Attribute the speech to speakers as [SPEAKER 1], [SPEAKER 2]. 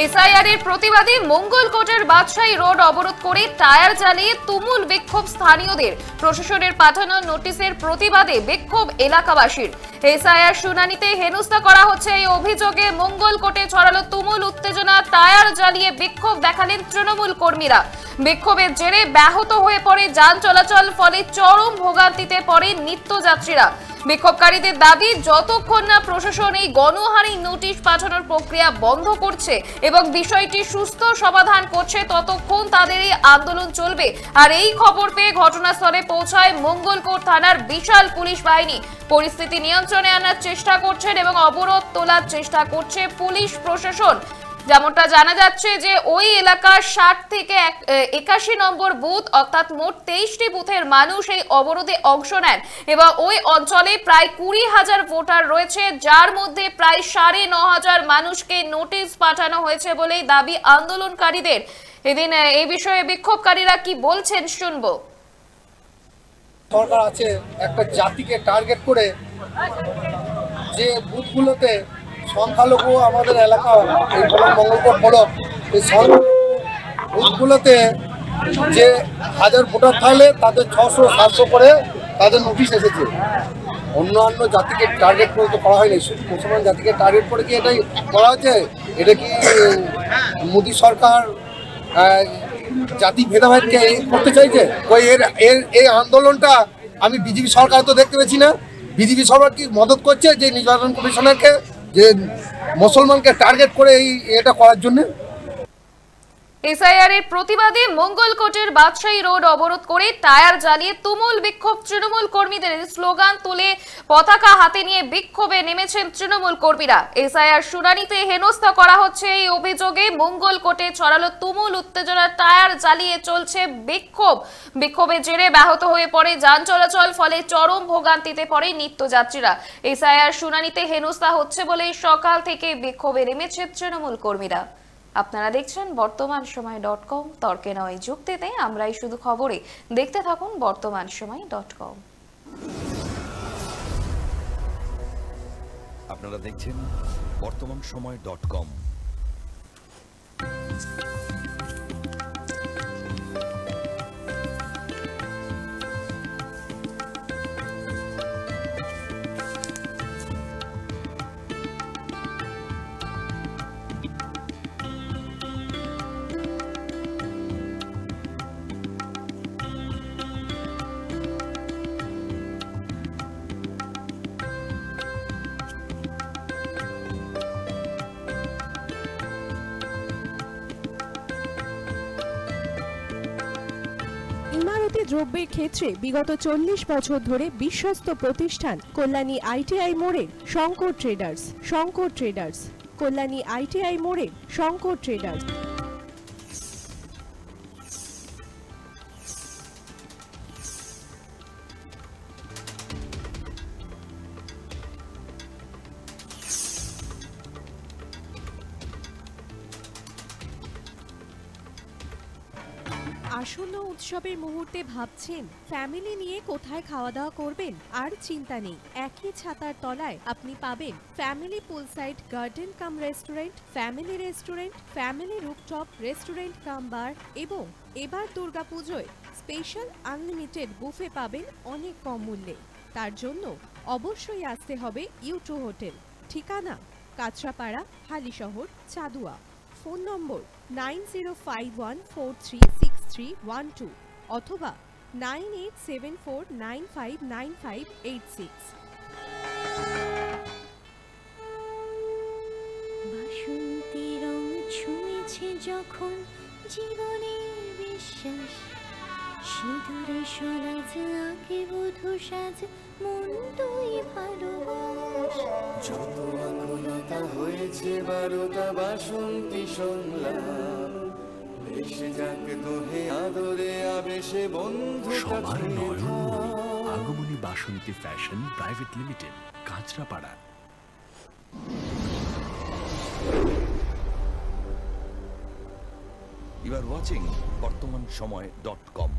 [SPEAKER 1] SIR এর প্রতিবাদে মঙ্গলকোটের বাদশাহী road অবরোধ করে টায়ার জ্বালিয়ে তুমুল বিক্ষোভ স্থানীয়দের। প্রশাসনের পাঠানো নোটিশের প্রতিবাদে বিক্ষোভ এলাকাবাসীর। এসআইআর শুনানিতে হেনস্থা করা হচ্ছে এই অভিযোগে মঙ্গলকোটে ছড়ালো তুমুল উত্তেজনা। টায়ার জ্বালিয়ে বিক্ষোভ দেখালেন তৃণমূল কর্মীরা। বিক্ষোভের জেরে ব্যাহত হয়ে পড়ে যান চলাচল, ফলে চরম ভোগান্তিতে পড়ে নিত্যযাত্রীরা। বিক্ষোভকারীদের দাবি, যতক্ষণ না প্রশাসন এই গণহারে নোটিশ পাঠানোর প্রক্রিয়া বন্ধ করছে এবং বিষয়টি সুস্থ সমাধান করছে, ততক্ষণ তাদের এই আন্দোলন চলবে। আর এই খবর পেয়ে ঘটনাস্থলে পৌঁছায় মঙ্গলকোট থানার বিশাল পুলিশ বাহিনী। পরিস্থিতি নিয়ন্ত্রণে আনার চেষ্টা করছেন এবং অবরোধ তোলার চেষ্টা করছে পুলিশ প্রশাসন। যেমনটা জানা যাচ্ছে যে ওই এলাকার 60 থেকে 81 নম্বর বুথ অর্থাৎ মোট 23টি বুথের মানুষ এই অবরোধে অংশ নেন এবং ওই অঞ্চলে প্রায় 20,000 ভোটার রয়েছে, যার মধ্যে প্রায় 9,500 মানুষকে নোটিশ পাঠানো হয়েছে বলেই দাবি আন্দোলনকারীদের। এদিন এই বিষয়ে বিক্ষোভকারীরা কি বলছেন শুনবো।
[SPEAKER 2] সরকার আছে একটা জাতিকে টার্গেট করে যে বুথগুলোতে সংখ্যালঘু আমাদের এলাকা এই মঙ্গলকোট ব্লক, এই বুথগুলোতে যে 1000 ভোটার থাকলে তাদের 600-700 করে তাদের নোটিশ এসেছে। অন্যান্য জাতিকে টার্গেট করে তো করা হয়নি, মুসলমান জাতিকে টার্গেট করে কি এটাই করা হচ্ছে? এটা কি মোদী সরকার জাতি ভেদাভেদকে করতে চাইছে? ওই এই আন্দোলনটা আমি বিজেপি সরকার তো দেখতে পেয়েছি না। বিজেপি সরকার কি মদত করছে যে নির্বাচন কমিশনারকে, যে মুসলমানকে টার্গেট করে এটা করার জন্য?
[SPEAKER 1] এসআইআর এর প্রতিবাদে মঙ্গলকোটের বাদশাহী রোড অবরোধ করে টায়ার জ্বালিয়ে তুমুল বিক্ষোভ তৃণমূল কর্মীদের। স্লোগান তুলে পতাকা হাতে নিয়ে বিক্ষোভে নেমেছেন তৃণমূল কর্মীরা। এসআইআর শুনানিতে হেনস্থা করা হচ্ছে এই অভিযোগে মঙ্গলকোটে ছড়ালো তুমুল উত্তেজনা। টায়ার জ্বালিয়ে চলছে বিক্ষোভ। বিক্ষোভের জেরে ব্যাহত হয়ে পড়ে যান চলাচল, ফলে চরম ভোগান্তিতে পড়ে নিত্যযাত্রীরা। এসআইআর শুনানিতে হেনস্থা হচ্ছে বলে সকাল থেকে বিক্ষোভে নেমেছে তৃণমূল কর্মীরা। আপনারা দেখছেন বর্তমান সময় .com, তর্কে নয় যুক্তিতে আমরাই শুধু খবরে। দেখতে থাকুন বর্তমান সময় .com।
[SPEAKER 3] আপনারা দেখছেন বর্তমান সময় .com।
[SPEAKER 4] ইমারতি দ্রব্যের ক্ষেত্রে বিগত 40 বছর ধরে বিশ্বস্ত প্রতিষ্ঠান কল্যাণী ITI মোড়ের শঙ্কর ট্রেডার্স। কল্যাণী ITI মোড়ের শঙ্কর ট্রেডার্স। আসন্ন উৎসবের মুহূর্তে ভাবছেন ফ্যামিলি নিয়ে কোথায় খাওয়া দাওয়া করবেন? আর চিন্তা নেই, একই ছাতার তলায় আপনি পাবেন family poolside garden cum restaurant, family rooftop restaurant cum bar এবং এবার দুর্গাপুজোয় স্পেশাল আনলিমিটেড বুফে পাবেন অনেক কম মূল্যে। তার জন্য অবশ্যই আসতে হবে U2 হোটেল। ঠিকানা কাঁচরাপাড়া, হালিশহর, চাদুয়া। ফোন নম্বর 9051436312 অথবা 9874959586।
[SPEAKER 5] বাসন্তী রং ছুঁয়েছে যখন জীবনের বিশ্বাস, সিঁদুরে সরাজ আঁকে বধূ সাজ, মন তুই ভালোবাস।
[SPEAKER 6] যত আকুলতা হয়েছে বারোটা বাসন্তী সংলাপ, ভেসে যাক দোহে আদরে আবেশে বন্ধু
[SPEAKER 7] সবার Nayanmoni Agomoni Basanti fashion private limited, Kanchrapara.
[SPEAKER 3] You are watching বর্তমান সময় .com।